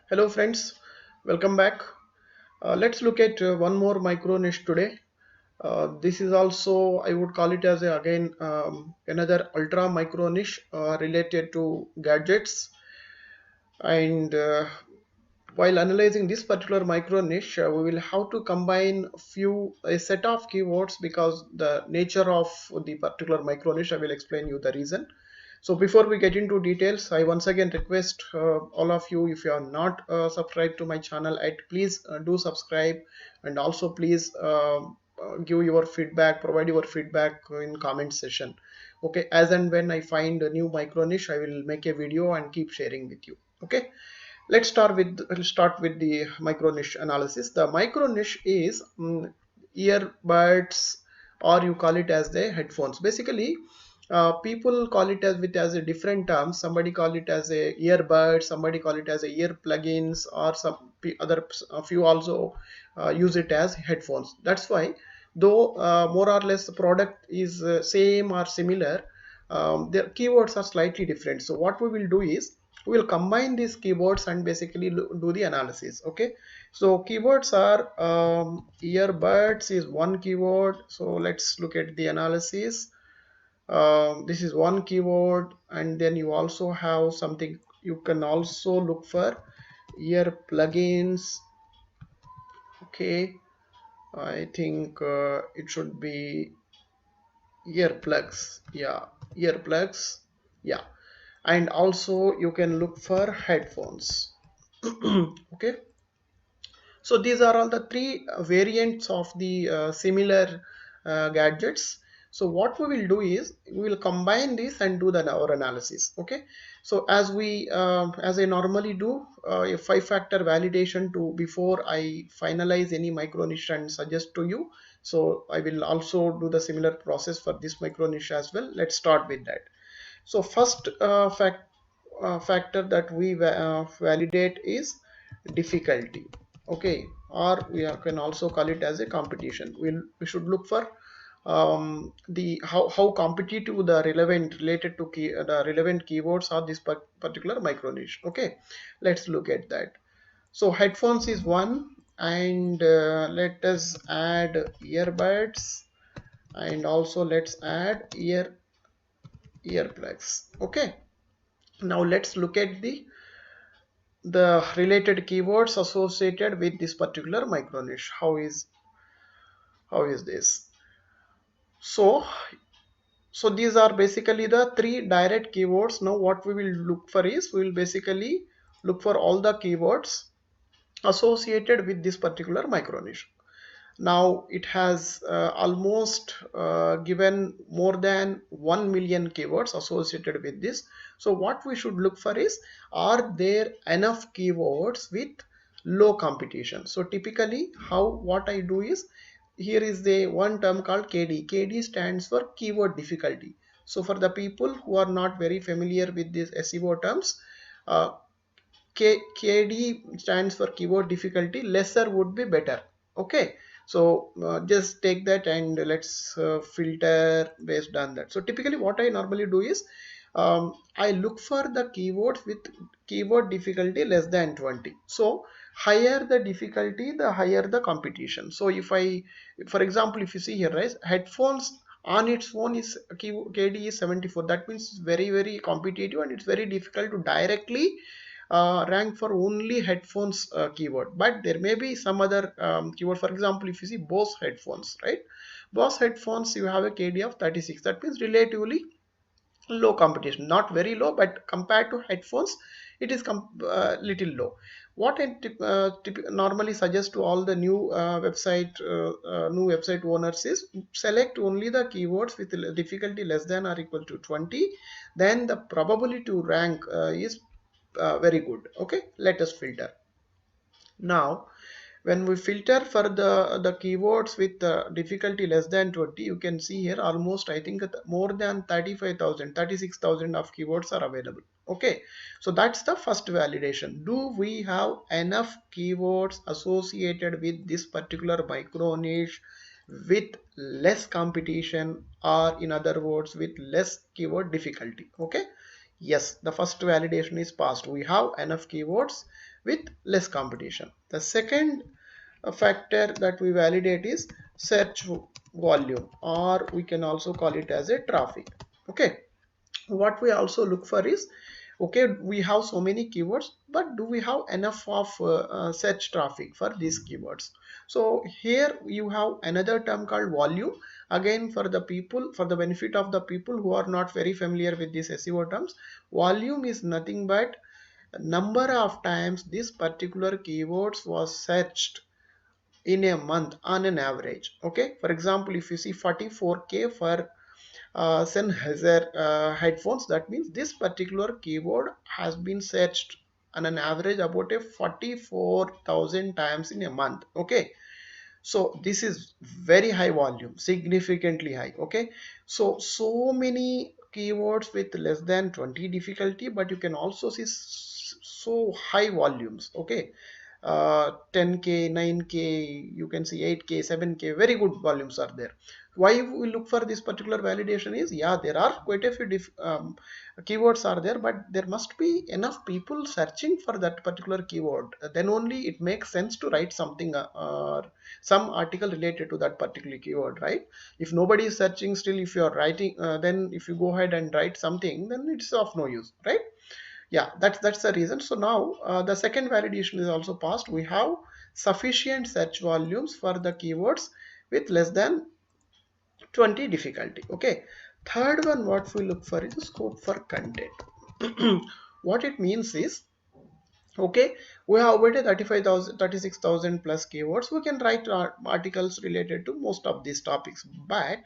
Hello friends, welcome back. Let's look at one more micro niche today. This is also, I would call it as again another ultra micro niche related to gadgets. And while analyzing this particular micro niche, we will have to combine a set of keywords because the nature of the particular micro niche. I will explain you the reason. So before we get into details, I once again request all of you, if you are not subscribed to my channel, please do subscribe, and also please give your feedback, provide your feedback in comment section. Okay, as and when I find a new micro niche, I will make a video and keep sharing with you. Okay, let's start with the micro niche analysis. The micro niche is earbuds, or you call it as the headphones. Basically, people call it as a different term. Somebody call it as a earbud, somebody call it as a ear plugins, or a few also use it as headphones. That's why, though more or less the product is same or similar, their keywords are slightly different. So what we will do is we will combine these keywords and basically do the analysis. Okay, so keywords are earbuds is one keyword. So let's look at the analysis. This is one keyword, and then you also have something. You can also look for ear plugins. Okay, I think it should be earplugs. Yeah, earplugs. Yeah, and also you can look for headphones. Okay, so these are all the three variants of the similar gadgets. So what we will do is we will combine this and do our analysis. Okay, so as I normally do a 5-factor validation to before I finalize any micro niche and suggest to you. So I will also do the similar process for this micro niche as well. Let's start with that. So first factor that we validate is difficulty. Okay, or can also call it as a competition. We should look for the how competitive the related to the relevant keywords are this particular micro niche. Okay, let's look at that. So headphones is one, and let us add earbuds, and also let's add earplugs. Okay, now let's look at the related keywords associated with this particular micro niche. How is this? So these are basically the three direct keywords. Now what we will look for is we will basically look for all the keywords associated with this particular micro niche. Now it has almost given more than 1 million keywords associated with this. So what we should look for is, are there enough keywords with low competition? So typically what I do is, here is the one term called KD. KD stands for keyword difficulty. So for the people who are not very familiar with these SEO terms, uh, KD stands for keyword difficulty. Lesser would be better. Okay, so just take that and let's filter based on that. So typically what I normally do is I look for the keywords with keyword difficulty less than 20. So higher the difficulty, the higher the competition. So for example, if you see here, right, headphones on its own is KD is 74. That means it's very, very competitive, and it's very difficult to directly rank for only headphones keyword. But there may be some other keyword. For example, if you see Bose headphones, right, Bose headphones, you have a KD of 36. That means relatively low competition, not very low, but compared to headphones it is little low. What I normally suggest to all the new website owners is, select only the keywords with difficulty less than or equal to 20. Then the probability to rank is very good. Okay, let us filter. Now when we filter for the keywords with difficulty less than 20, you can see here almost, I think, more than 35,000, 36,000 of keywords are available. Okay, so that's the first validation. Do we have enough keywords associated with this particular micro niche with less competition, or in other words with less keyword difficulty? Okay, yes, the first validation is passed. We have enough keywords with less competition. The second factor that we validate is search volume, or we can also call it as a traffic. Okay, what we also look for is, okay, we have so many keywords, but do we have enough of search traffic for these keywords? So here you have another term called volume. Again, for the people, for the benefit of the people who are not very familiar with these SEO terms, volume is nothing but number of times this particular keywords was searched in a month on an average. Okay, for example, if you see 44K for Sennheiser headphones, that means this particular keyword has been searched on an average about a 44,000 times in a month. Okay, so this is very high volume, significantly high. Okay, so many keywords with less than 20 difficulty, but you can also see so high volumes. Okay, 10K, 9K, you can see 8K, 7K, very good volumes are there. Why we look for this particular validation is, yeah, there are quite a few keywords are there, but there must be enough people searching for that particular keyword. Then only it makes sense to write something or some article related to that particular keyword, right? If nobody is searching, still if you are writing, then if you go ahead and write something, then it's of no use, right? Yeah, that's the reason. So now the second validation is also passed. We have sufficient search volumes for the keywords with less than 20 difficulty. Okay, third one, what we look for is the scope for content. What it means is, okay, we have about 35,000, 36,000 plus keywords. We can write articles related to most of these topics, but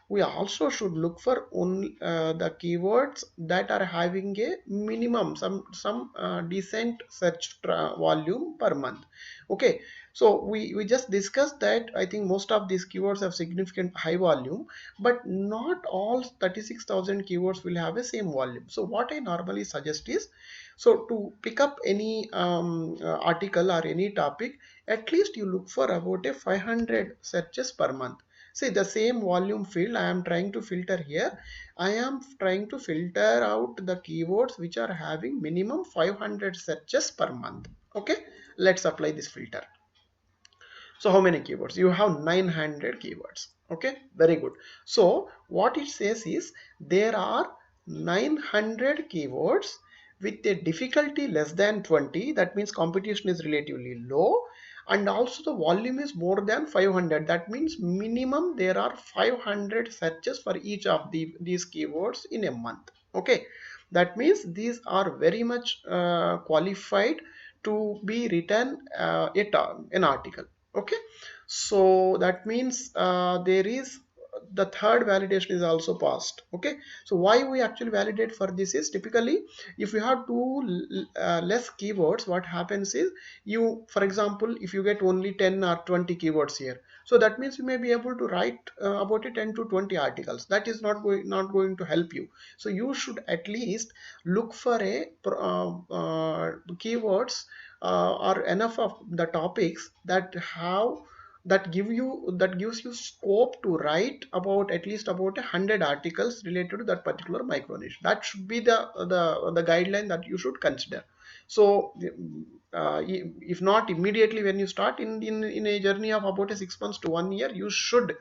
we also should look for only the keywords that are having a minimum some decent search volume per month. Okay, so we just discussed that I think most of these keywords have significant high volume, but not all 36,000 keywords will have a same volume. So what I normally suggest is, so to pick up any article or any topic, at least you look for about a 500 searches per month. See, the same volume field I am trying to filter here. I am trying to filter out the keywords which are having minimum 500 searches per month. Okay, let's apply this filter. So how many keywords? You have 900 keywords. Okay, very good. So what it says is, there are 900 keywords with a difficulty less than 20. That means competition is relatively low, and also the volume is more than 500. That means minimum there are 500 searches for each of these keywords in a month. Okay, that means these are very much qualified to be written an article. Okay, so that means there is the third validation is also passed. Okay, so why we actually validate for this is, typically if you have less keywords, what happens is, you, for example, if you get only 10 or 20 keywords here, so that means you may be able to write about 10 to 20 articles. That is not going to help you. So you should at least look for a keywords or enough of the topics that gives you scope to write about at least about 100 articles related to that particular micro niche. That should be the guideline that you should consider. So if not immediately when you start in a journey of about 6 months to 1 year, you should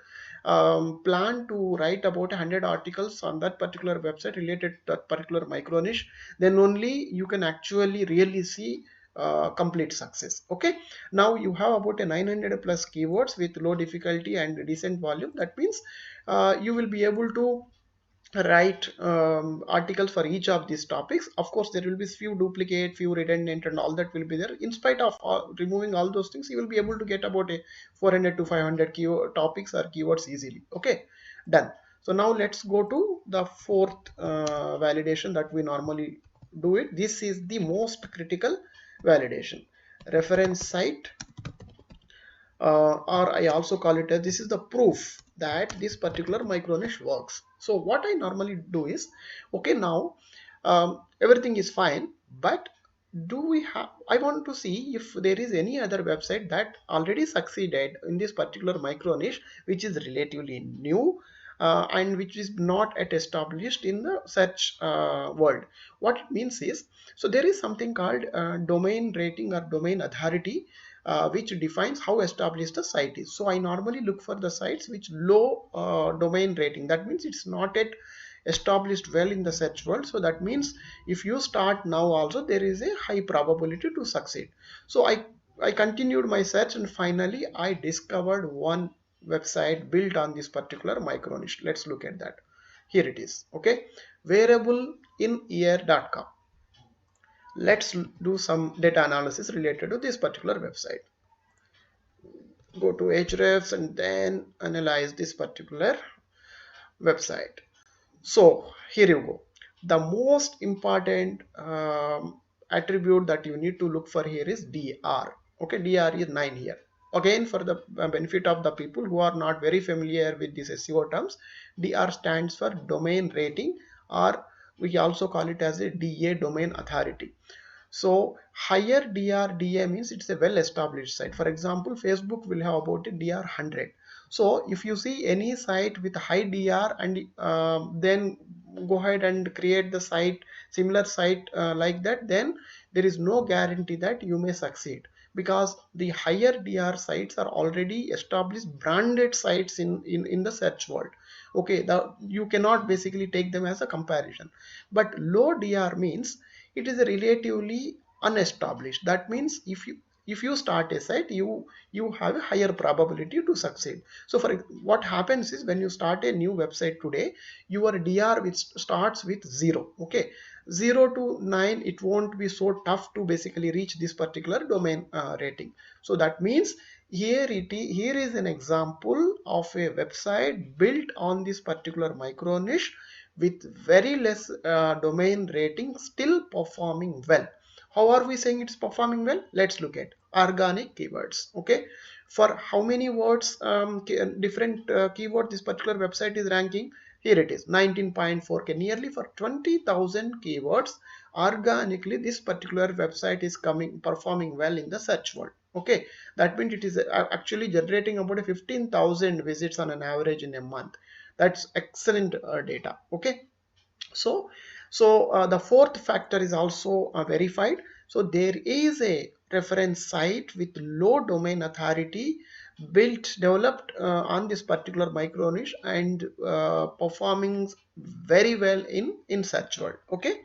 plan to write about 100 articles on that particular website related to that particular micro niche. Then only you can actually really see complete success. Okay, now you have about 900 plus keywords with low difficulty and decent volume. That means you will be able to write articles for each of these topics. Of course, there will be few duplicate, few redundant, and all that will be there. In spite of removing all those things, you will be able to get about a 400 to 500 keyword topics or keywords easily. Okay, done. So now let's go to the fourth validation that we normally do it. This is the most critical validation: reference site, or I also call it as, this is the proof that this particular micro niche works. So what I normally do is, okay, now everything is fine, but do we have, I want to see if there is any other website that already succeeded in this particular micro niche, which is relatively new, and which is not yet established in the search world. What it means is, so there is something called domain rating or domain authority, which defines how established the site is. So I normally look for the sites which low domain rating. That means it's not yet established well in the search world. So that means if you start now also, there is a high probability to succeed. So I continued my search, and finally I discovered one website built on this particular micro niche. Let's look at that. Here it is. Okay, wearableinEar.com. Let's do some data analysis related to this particular website. Go to hrefs and then analyze this particular website. So here you go. The most important attribute that you need to look for here is DR. Okay, DR is 9 here. Again, for the benefit of the people who are not very familiar with these SEO terms, DR stands for domain rating, or we also call it as a DA, domain authority. So higher DRDA means it's a well established site. For example, Facebook will have about a DR 100. So if you see any site with high DR, and then go ahead and create the site, similar site like that, then there is no guarantee that you may succeed, because the higher DR sites are already established branded sites in the search world. Okay, you cannot basically take them as a comparison. But low DR means it is relatively unestablished. That means if you start a site, you have a higher probability to succeed. So for what happens is, when you start a new website today, your DR which starts with 0. Okay, 0 to 9, it won't be so tough to basically reach this particular domain rating. So that means here is an example of a website built on this particular micro niche with very less domain rating, still performing well. How are we saying it's performing well? Let's look at organic keywords. Okay, for how many words, different keyword this particular website is ranking? Here it is, 19.4K, nearly for 20,000 keywords organically. This particular website is performing well in the search world. Okay, that means it is actually generating about 15,000 visits on an average in a month. That's excellent data. Okay, so the fourth factor is also verified. So there is a reference site with low domain authority developed on this particular micro niche, and performing very well in search world. Okay,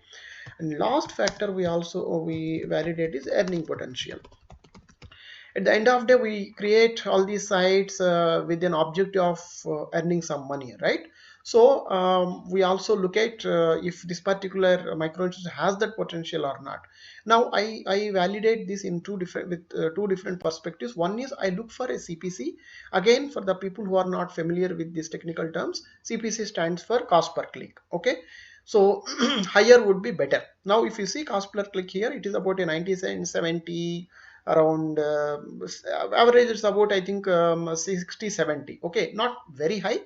and last factor we validate is earning potential. At the end of the day, we create all these sites with an objective of earning some money, right? So we also look at if this particular micro niche has that potential or not. Now I validate this in two different perspectives. One is I look for a CPC. Again, for the people who are not familiar with these technical terms, CPC stands for cost per click. Okay, so higher would be better. Now if you see cost per click here, it is about a 90 cents, 70, around average is about, I think, 60, 70. Okay, not very high,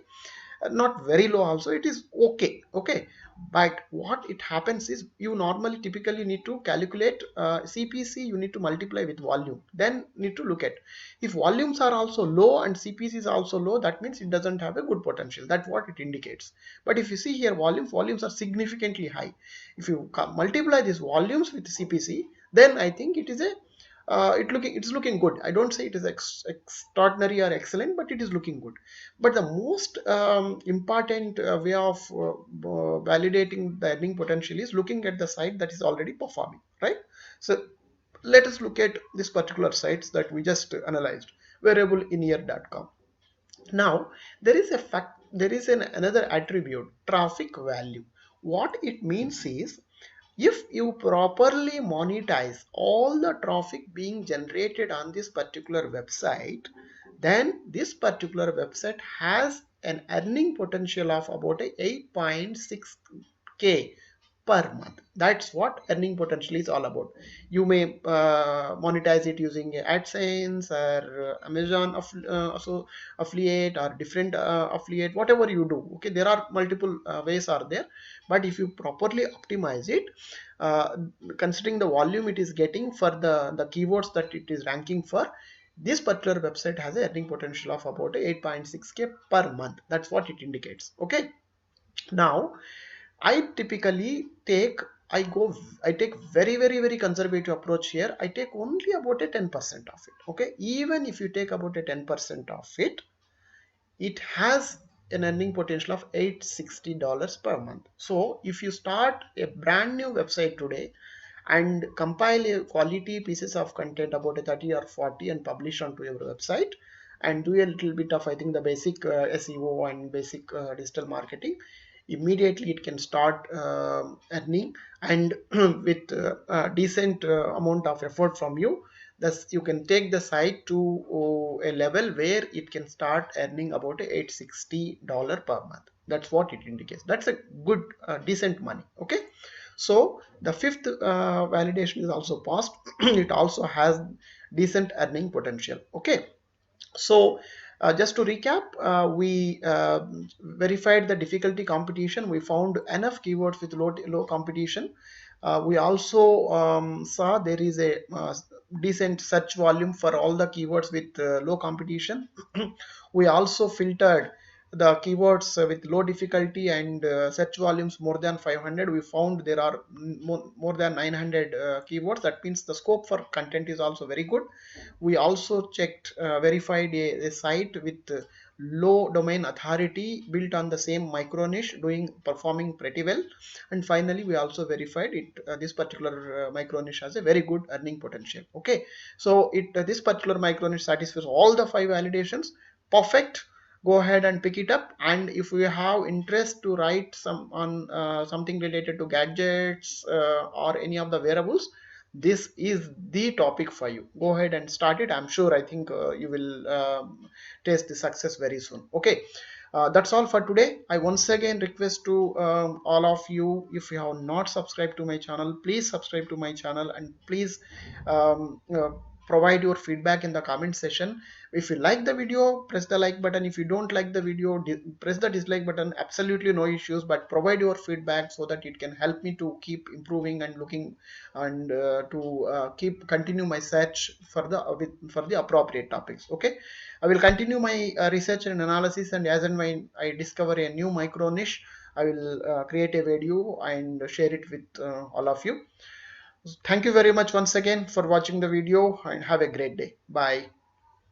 not very low also, it is okay. Okay, but what it happens is, you normally typically need to calculate CPC, you need to multiply with volume, then need to look at, if volumes are also low and CPC is also low, that means it doesn't have a good potential. That's what it indicates. But if you see here, volumes are significantly high. If you multiply these volumes with CPC, then I think it is a it's looking good. I don't say it is extraordinary or excellent, but it is looking good. But the most important way of validating the earning potential is looking at the site that is already performing, right? So let us look at this particular sites that we just analyzed, wearableinEar.com. Now there is another attribute, traffic value. What it means is, if you properly monetize all the traffic being generated on this particular website, then this particular website has an earning potential of about 8.6K per month. That's what earning potential is all about. You may monetize it using AdSense or Amazon affiliate, or different affiliate, whatever you do. Okay, there are multiple ways are there, but if you properly optimize it, uh, considering the volume it is getting for the keywords that it is ranking for, this particular website has a earning potential of about 8.6k per month. That's what it indicates. Okay. Now I typically take I take very conservative approach here. I take only about a 10% of it. Okay, even if you take about a 10% of it, it has an earning potential of $860 per month. So if you start a brand new website today and compile a quality pieces of content about a 30 or 40 and publish onto your website and do a little bit of, I think, the basic SEO and basic digital marketing, immediately it can start earning, and with a decent amount of effort from you, thus you can take the site to a level where it can start earning about $860 per month. That's what it indicates. That's a good decent money. Okay, so the fifth validation is also passed. It also has decent earning potential. Okay, so just to recap, we verified the difficulty competition. We found enough keywords with low competition. We also saw there is a decent search volume for all the keywords with low competition. We also filtered the keywords with low difficulty and search volumes more than 500. We found there are more than 900 keywords. That means the scope for content is also very good. We also checked verified a site with low domain authority built on the same micro niche, performing pretty well. And finally we also verified it this particular micro niche has a very good earning potential. Okay, so this particular micro niche satisfies all the 5 validations. Perfect. Go ahead and pick it up, and if you have interest to write some on something related to gadgets or any of the wearables, this is the topic for you. Go ahead and start it. I'm sure, I think you will taste the success very soon. Okay, that's all for today. I once again request to all of you, if you have not subscribed to my channel, please subscribe to my channel, and please um, uh, provide your feedback in the comment section. If you like the video, press the like button. If you don't like the video, press the dislike button. Absolutely no issues, but provide your feedback so that it can help me to keep improving and looking, and to keep continue my search for the for the appropriate topics. Okay, I will continue my research and analysis, and as and when I discover a new micro niche, I will create a video and share it with all of you. Thank you very much once again for watching the video, and have a great day. Bye.